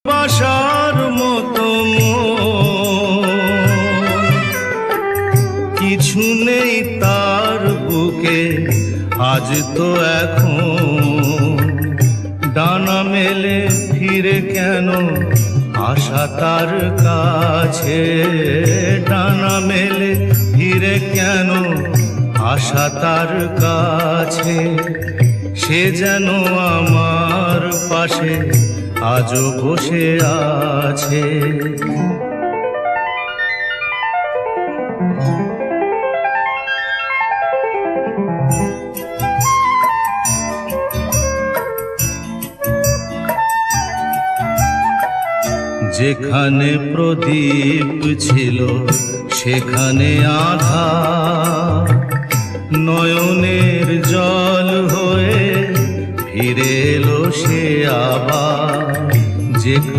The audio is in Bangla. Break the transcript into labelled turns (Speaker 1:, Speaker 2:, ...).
Speaker 1: বাসার মতো কিছু নেই তার বুকে আজ তো এখন ডানা মেলে ফিরে কেন আশা তার কাছে ডানা মেলে ফিরে কেন আশা তার কাছে সে যেন আমার পাশে আজও বসে আছে যেখানে প্রদীপ ছিল সেখানে আধার নয়নের জল হয়ে ফিরে এলো সে আবার যেখানে